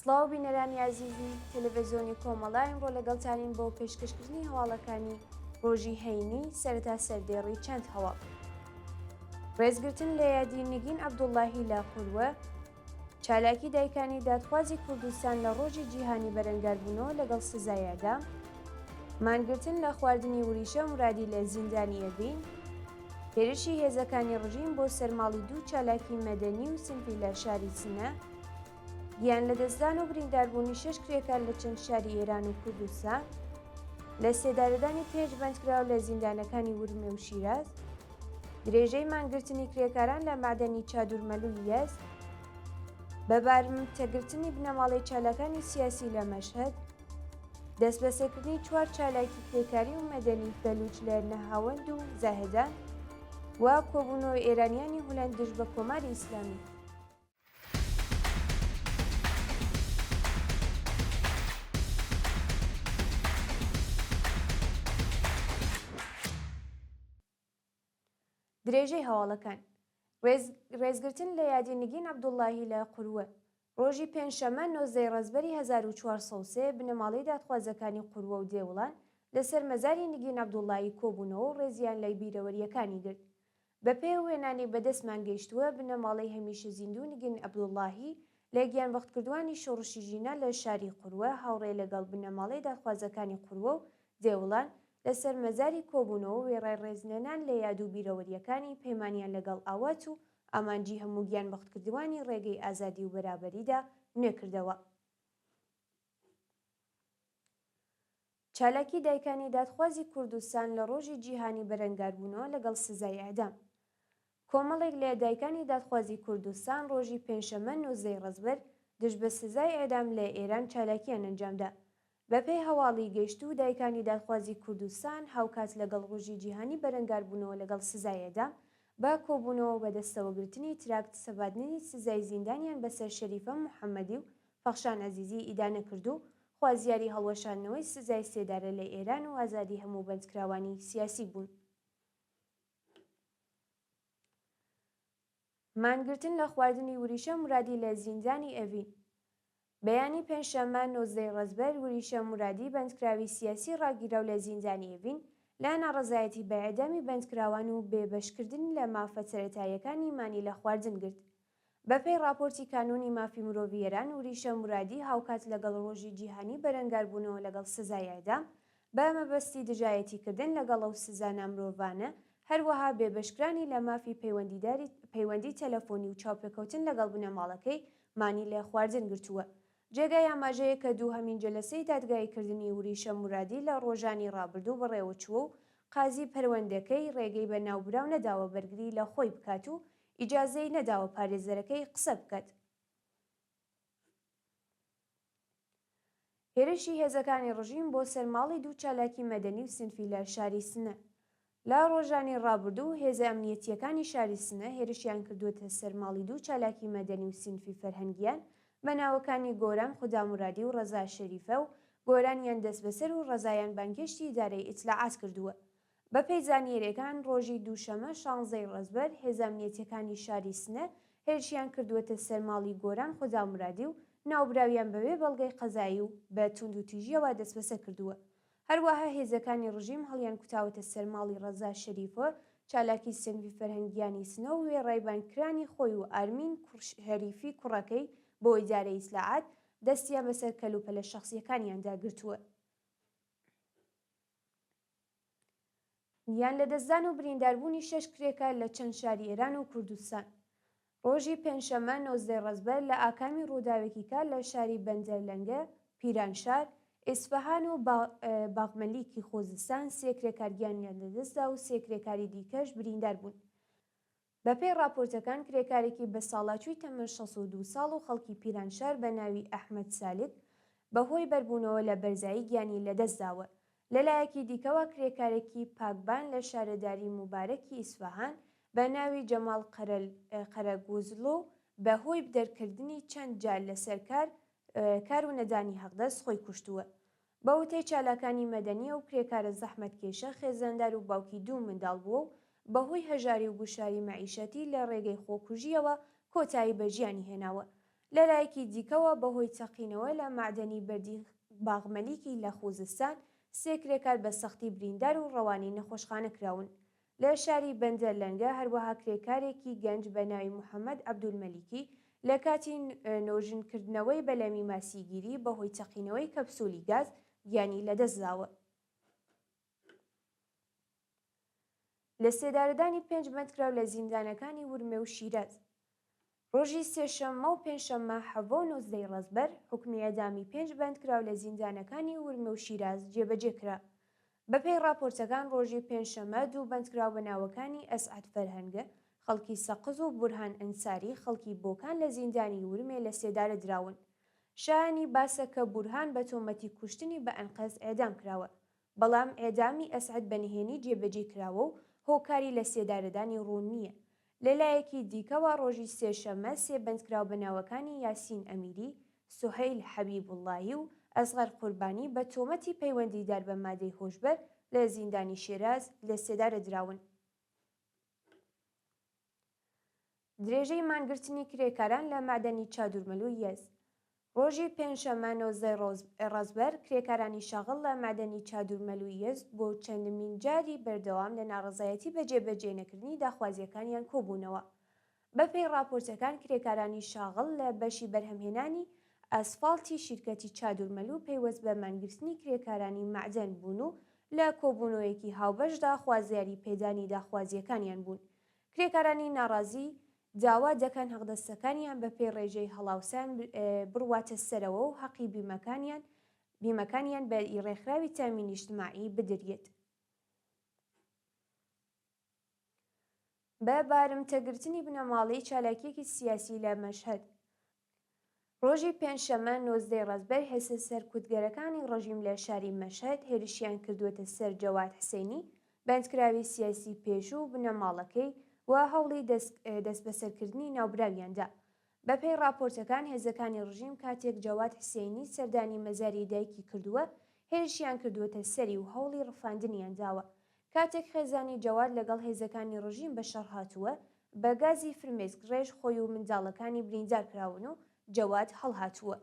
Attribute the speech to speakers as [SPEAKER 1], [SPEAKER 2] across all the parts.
[SPEAKER 1] سڵاو بینەرانی عزیزی تەلەڤیزیۆنی کۆمەڵای ئەمڕۆ لەگەڵتانین بۆ پێشکەشکردنی هەواڵەکانی ڕۆژی هەینی سەرەتا سەردێڕی چەند هەواڵ. ڕێزگرتن لە یادی نگین عەبدوڵڵاهی لاقووروە، چالاکی دایکانی دادخوازی کوردستان لە ڕۆژی جیهانی بەرەنگاربوونەوە لەگەڵ سزای ئێعدام، مانگرتن لە خواردنی وریشە مرادی لە زیندانی ئەڤین، هێرشی هێزەکانی ڕژیم بۆ سەرماڵی دوو چالاکی مەدەنی و سنفی لە شاری سنە، گیان لە دەستدان و برینداربوونی 6 کرێکار لە چەند شاری ئێران و کوردستان، لە سێدارەدانی پێش بەندکراو لە زیندانەکانی ورمێ و شیراز، درێژەی مانگرتنی کرێکاران لە مادەنی چادورمەلو و یەزد، بەبارمتەگرتنی بنەماڵەی چالاکانی سیاسی لە مەشهەد، دەست بەسەرکردنی 4 چالاکی کرێکاری و مەدەنی بەلوچ لە نەهاوەند و زاهدان، و کۆبوونەوەی ئێرانیانی هۆلەندش بە کۆماری ئیسلامی. درێژەی هەواڵەکان ڕێزگرتن لە یادی نگین عەبدوڵڵاهی لاقووروە، ڕۆژی پێنجشەممە 19 ڕەزبەری 1403 بنەماڵەی دادخوازەکانی قوروە و دێوڵان لەسەر مەزاری نگین عەبدوڵڵاهی کۆبوونەوە و ڕێزیان لای بیرەوەریەکانی گرت. بەپێی وێنانی بەدەستمان گەیشتووە بنەماڵەی هەمیشە زیندوو نگین عەبدوڵڵاهی لە گیانبەختکردووانی شۆڕشی ژینە لە شاری قوروە هاوڕێ لەگەڵ بنەماڵەی دادخوازەکانی قوروە و دێوڵان لەسەر مەزاری کۆبوونەوە و وێڕای ڕێزلێنان لە یاد و بیرەوەریەکانی پەیمانیان لەگەڵ ئاوات و ئامانجی هەموو گیانبەختکردووانی ڕێگەی ئازادی و بەرابەریدا نوێکردەوە. چالاکی دایکانی دادخوازی کوردستان لە ڕۆژی جیهانی بەرەنگاربوونەوە لەگەڵ سزای ئێعدام. کۆمەڵێک لە دایکانی دادخوازی کوردستان ڕۆژی پێنجشەممە 19 ڕەزبەر دژ بە سزای ئێعدام لە ئێران چالاکیان ئەنجامدا. بەپێی هەواڵی گەیشتوو دایکانی دادخوازی کوردستان هاوکات لەگەڵ ڕۆژی جیهانی بەرەنگاربوونەوە لەگەڵ سزای ئێعدام با کۆبوونەوە بەدەستەوەگرتنی تراکت سەبادنی سزای زیندانیان بەسەر شەریفە موحەممەدی و فەخشان عەزیزی ئیدانە کردو و خوازیاری هەڵوەشاندنەوەی سزای سێدارە لە ئێران و ئازادی هەموو بەندکراوانی سیاسی بوون. مانگرتن لە خواردنی وریشە مرادی لە زیندانی ئەڤین. بەیانی پێنجشەممە 19 ڕەزبەر وریشە مرادی بەندکراوی سیاسی ڕاگیراو لە زیندانی ئەڤین لا ناڕەزایەتی بە ئێعدامی بەندکراوان و بێبەشکردن لە مافە سەرەتاییەکانی مانی لە خواردن گرت. بەپێی راپۆرتی کانونی مافی مرۆڤی ئێران وریشە مرادی هاوکات لەگەڵ ڕۆژی جیهانی بەرەنگاربوونەوە لەگەڵ سزای ئێعدام بە مەبەستی دژایەتیکردن لەگەڵ ئەو سزانە مرۆڤانە، هەروەها بێبەشکرانی لە مافی پەیوەندی تەلەفۆنی و چاوپێکەوتن لەگەڵ بنەماڵەکەی مانی لە خواردن گرتووە. جێگای ئاماژەیە کە دووهەمین جەلسەی دادگاییکردنی وریشە مرادی لە ڕۆژانی ڕابردوو بەڕێوەچووە و قازی پەروەندەکەی ڕێگەی بە ناوبراو نەداوە بەرگری لە خۆی بکات و ئیجازەی نەداوە پارێزەرەکەی قسە بکات. هێرشی هێزەکانی ڕژیم بۆ سەرماڵی دوو چالاکی مەدەنی و سنفی لە شاری سنە. لە ڕۆژانی ڕابردوو هێزە ئەمنیەتیەکانی شاری سنە هێرشیان کردووەتە سەرماڵی دوو چالاکی مەدەنی و سنفی فەرهەنگیان بە ناوەکانی گۆران خودامورادی و ڕەزا شەریفە و گۆرانیان دەست بەسەر و ڕەزایان بانگهێشتی ئیدارەی ئیتلاعات کردووە. بەپێی زانیاریەکان ڕۆژی دووشەممە 16 ڕەزبەر هێزە ئەمنیەتیەکانی شاری سنە هێرشیان کردووەتە سەرماڵی گۆران خودامورادی و ناوبراویان بەوێ بەڵگەی قەزایی و بە توندوتیژیەوە دەست بەسەر کردووە. هەروەها هێزەکانی ڕژیم هەڵیان کوتاوەتە سەرماڵی ڕەزا شەریفە چالاکی سنفی فەرهەنگیانی سنە و وێڕای بانکرانی خۆی و ئارمین شەریفی کوڕەکەی بۆ ئیدارەی ئیسلاعات دەستیان بەسەر کەلوپەلە شەخسیەکانیاندا گرتووە. یان لە دەستدان و برینداربوونی 6 کرێکار لە چەند شاری ئێران و کوردستان. ڕۆژی پێنجشەممە 19 ڕەزبەر لە ئاکامی ڕووداوێکی کار لە شاری بەندەرلەنگە، پیرانشار، ئیسفەهان و باغمەلیکی خۆزستان 3 کرێکار گیانیان لەدەستدا و 3 کرێکاری دیکەش بریندار بوون. بەپێی راپۆرتەکان کرێکارێکی بە ساڵاچووی تەمەن 62 ساڵ و خەڵکی پیرانشار بە ناوی ئەحمەد سالک بەهۆی بەربوونەوە لە بەرزایی گیانی لەدەستداوە. لەلایەکی دیکەوە کرێکارێکی پاکبان لە شارەداری موبارەکی ئیسفەهان بە ناوی جەماڵ قەرەگوزلۆ بەهۆی دەرکردنی چەند جار لەسەر کار و نەدانی هەقدەست خۆی کوشتووە. بە وتەی چالاکانی مەدەنیە و کرێکارە زەحمەتکێشە خێزاندار و باوکی دوو منداڵ بووە و بەهۆی هەژاری و گوشاری مەعیشەتی لە ڕێگەی خۆکوژیەوە کۆتایی بە ژیانی هێناوە. لەلایەکی دیکەوە بەهۆی چەقینەوە لە معدەنی بەردی باغمەلیکی لە خوزستان 3 کرێکار بە سەختی بریندار و ڕەوانی نەخۆشخانە کراون. لە شاری بەندەر لەنگە هەروەها کرێکارێکی گەنج بە ناوی محەممەد عەبدولمەلیکی لە کاتی نۆژنکردنەوەی بەلەمی ماسیگیری بەهۆی چەقینەوەی کەپسولی گاز گیانی لەدەستداوە. لە سێدارەدانی 5 بەندکراو لە زیندانەکانی ورمێ و شیراز. ڕۆژی سێشەممە و پێنجشەممە 19 ڕەزبەر حکمی ئەدامی 5 بەندکراو لە زیندانەکانی ورمێ و شیراز جێبەجێکرا. بەپێی راپۆرتەکان ڕۆژی پێنجشەممە 2 بەندکراو بە ناوەکانی ئەسعەد فەرهەنگە، خەڵکی سەقز و بورهان ئەنساری خەڵکی بۆکان لە زیندانی ورمێ لە سێدارە دراون. شایانی باسە کە بورهان بە تۆمەتی کوشتنی بە ئەنقەز ئێدام کراوە، بەڵام ئێدامی ئەسعەد بەنهێنی جێبەجێ کراوە و هۆکاری لە سێدارەدانی ڕوون نییە. لەلایەکی دیکەوە ڕۆژی سێشەممە 3 بەندکراو بە ناوەکانی یاسین ئەمیری، سوهەیل حەبیبوڵڵاهی و ئەزغەر قوربانی بە تۆمەتی پەیوەندیدار بە مادەی هۆشبەر لە زیندانی شێراز لە سێدارە دراون. درێژەی مانگرتنی کرێکاران لە مادەنی چادورمەلو یەزد. ڕۆژی پێنجشەممە 19 ڕەزبەر کرێکارانی شاغڵ لە مادەنی چادورمەلو یەزد بۆ چەندمین جاری بەردەوام لە ناڕەزایەتی بە جێبەجێ نەکردنی داخوازیەکانیان کۆبوونەوە. بەپێی راپۆرتەکان کرێکارانی شاغڵ لە بەشی بەرهەمهێنانی ئاسفالتی شیرکەتی چادورمەلو پەیوەست بە مانگرتنی کرێکارانی معدەن بوون و لە کۆبوونەوەیەکی هاوبەشدا خوازیاری پێدانی داخوازیەکانیان بوون. کرێکارانی ناڕازی داوا دەکەن هەڵدەستەکانیان بەپێی ڕێژەی هەڵاوسان بڕواتە سەرەوە و حەقی بیمەکانیان بە ڕێکخراوی تامینی اجتماعی بدرێت. بە بارمتەگرتنی بنەماڵەی چالاکیەکی سیاسی لە مەشهەد. ڕۆژی پێنجشەممە 19 ڕەزبەر هێزە سەرکوتگەرەکانی ڕەژیم لە شاری مەشهەد هێرشیان کردووەتە سەر جەواد حسێنی، بەندکراوی سیاسی پێشوو بنەماڵەکەی و هەوڵی دەست بەسەرکردنی ناوبراویاندا. بەپێی راپۆرتەکان هێزەکانی ڕژیم کاتێک جەواد حسێنی سەردانی مەزاری دایکی کردووە هێرشیان کردووەتە سەری و هەوڵی ڕفاندنیان داوە. کاتێک خێزانی جەواد لەگەڵ هێزەکانی ڕژیم بەشەڕ هاتووە، بە گازی فرمێسک ڕێژ خۆی و منداڵەکانی بریندار کراون و جەواد هەڵهاتووە.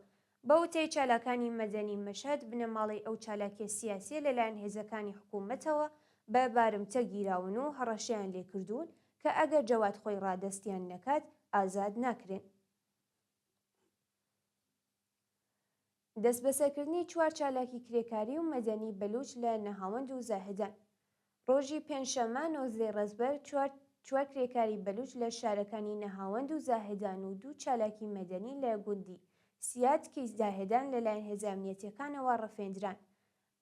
[SPEAKER 1] بە وتەی چالاکانی مەدەنی مەشهەد بنەماڵەی ئەو چالاکیە سیاسیە لەلایەن هێزەکانی حکوومەتەوە بە بارمتە گیراون و هەڕەشەیان لێکردوون کە ئەگەر جەواد خۆی ڕادەستیان نەکات ئازاد ناکرێن. دەست بەسەرکردنی 4 چالاکی کرێکاری و مەدەنی بەلوچ لە نەهاوەند و زاهدان. ڕۆژی پێنجشەممە 19 ڕەزبەر 4 کرێکاری بەلوچ لە شارەکانی نەهاوەند و زاهدان و 2 چالاکی مەدەنی لە گوندی سیاتکی زاهدان لەلایەن هێزە ئەمنیەتیەکانەوە ڕەفێندران.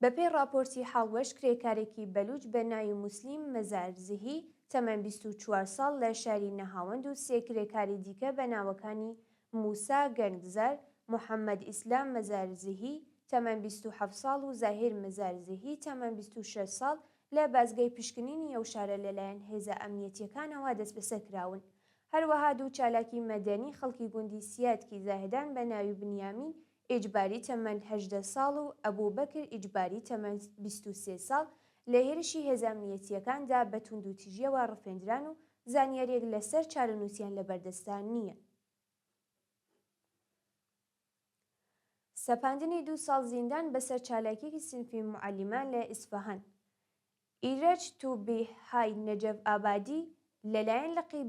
[SPEAKER 1] بەپێی راپۆرتی حاڵوەش کرێکارێکی بەلوچ بە ناوی موسلیم مەزارزهی تەمەن 24 ساڵ لە شاری نەهاوەند و 3 کرێکاری دیکە بە ناوەکانی موسا گەنگزار، محەممەد ئیسلام مەزارزهی تەمەن 27 ساڵ و زاهیر مەزارزهی تەمەن 26 ساڵ لە بازگەی پشکنینی ئەو شارە لەلایەن هێزە ئەمنیەتیەکانەوە دەست بەسەرکراون. هەروەها 2 چالاکی مەدەنی خەڵکی گوندی سیاتکی زاهدان بە ناوی بنیامین ئیجباری تەمەن 18 ساڵ و ئەبوبەکر ئیجباری تەمەن 23 ساڵ لە هێرشی هێزە ئەمنیەتیەکاندا بە توندوتیژیەوە ڕفێندران و زانیاریەک لەسەر چارەنووسیان لە بەردەستان نییە. سەپاندنی 2 ساڵ زیندان بەسەر چالاکیەکی سنفی معەلیمان لە ئیسفەهان. ئیرەج تووبی های نەجەف ئابادی لەلایەن لقی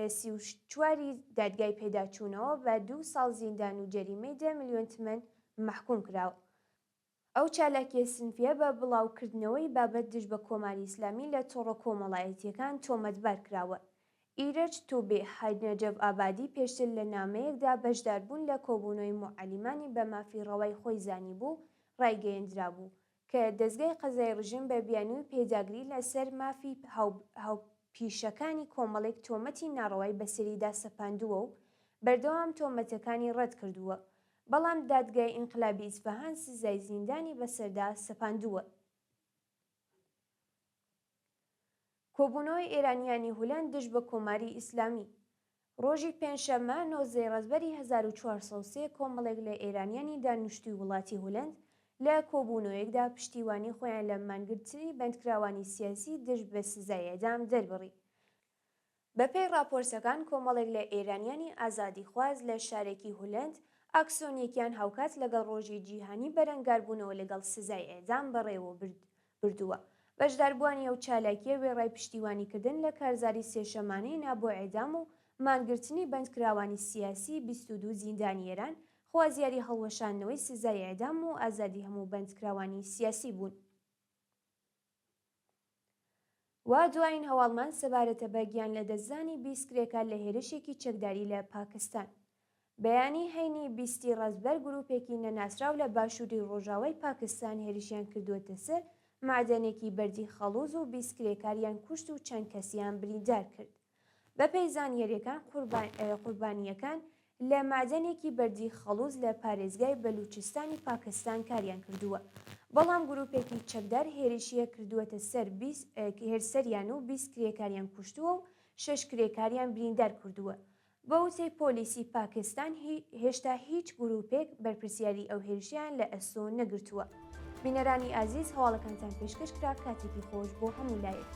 [SPEAKER 1] 34 دادگای پێداچوونەوە بە 2 ساڵ زیندان و جەریمەی 10 ملیۆن تمەن محکوم کراوە. ئەو چالاکیە سنفیە بە بڵاوکردنەوەی بابەت دژ بە کۆماری ئیسلامی لە تۆڕە کۆمەڵایەتیەکان تۆمەتبار کراوە. ئیرەج تووبی های نەجەف ئابادی پێشتر لە نامەیەکدا بەشداربوون لە کۆبوونەوەی معەلیمانی بە مافی ڕەوای خۆی زانی بوو ڕایگەیەندرا بوو کە دەستگای قەزای ڕژیم بە بیانووی پێداگری لەسەر مافی هاوپیشەکانی کۆمەڵێک تۆمەتی ناڕەوای بەسەریدا سەپاندووە و بەردەوام تۆمەتەکانی ڕەت کردووە، بەڵام دادگای ئینقلابی ئیسفەهان سزای زیندانی بەسەردا سەپاندووە. کۆبوونەوەی ئێرانیانی هولەند دژ بە کۆماری ئیسلامی. ڕۆژی پێنجشەممە 19 ڕەزبەری 1403 کۆمەڵێک لە ئێرانیانی دانیشتووی وڵاتی هولەند لە کۆبوونەوەیەکدا پشتیوانی خۆیان لە مانگرتنی بەندکراوانی سیاسی دژ بە سزای ئێدام دەربڕی. بەپێی راپۆرسەکان کۆمەڵێک لە ئێرانیانی ئازادیخواز لە شارێکی هولەند ئاکسۆنیەکیان هاوکات لەگەڵ ڕۆژی جیهانی بەرەنگاربوونەوە لەگەڵ سزای ئێدام بەڕێوە بردووە. بەشداربووانی ئەو چالاکیە وێڕای پشتیوانیکردن لە کارزاری سێشەمانەی نابۆ ئێدام و مانگرتنی بەندکراوانی سیاسی 22 زیندانیێران خوازیاری هەڵوەشاندنەوەی سزای ئێدام و ئازادی هەموو بەندکراوانی سیاسی بوون. وا دوایین هەواڵمان سەبارەتە بە گیان لە دەستدانی 20 کرێکار لە هێرشێکی چەکداری لە پاکستان. بەیانی هەینی 20 ڕەزبەر گروپێکی نەناسراو لە باشووری ڕۆژاوای پاکستان هێرشیان کردووەتە سەر معدەنێکی بەردی خەڵوز و 20 کرێکاریان کوشت و چەند کەسیان بریندار کرد. بەپێی زانیاریەکان قوربانیەکان لە معدەنێکی بەردی خەڵوز لە پارێزگای بەلوچستانی پاکستان کاریان کردووە، بەڵام گروپێکی چەکدار هێرشیە کردووەتە سەر هێرسەریان و 20 کرێکاریان کوشتووە و 6 کرێکاریان بریندار کردووە. بە وتەی پۆلیسی پاکستان هێشتا هیچ گروپێک بەرپرسیاری ئەو هێرشیان لە ئەستۆ نەگرتووە. بینەرانی ئازیز، هەواڵەکانتان پێشکەش کرا، کاتێکی خۆش بۆ هەموو لایەک.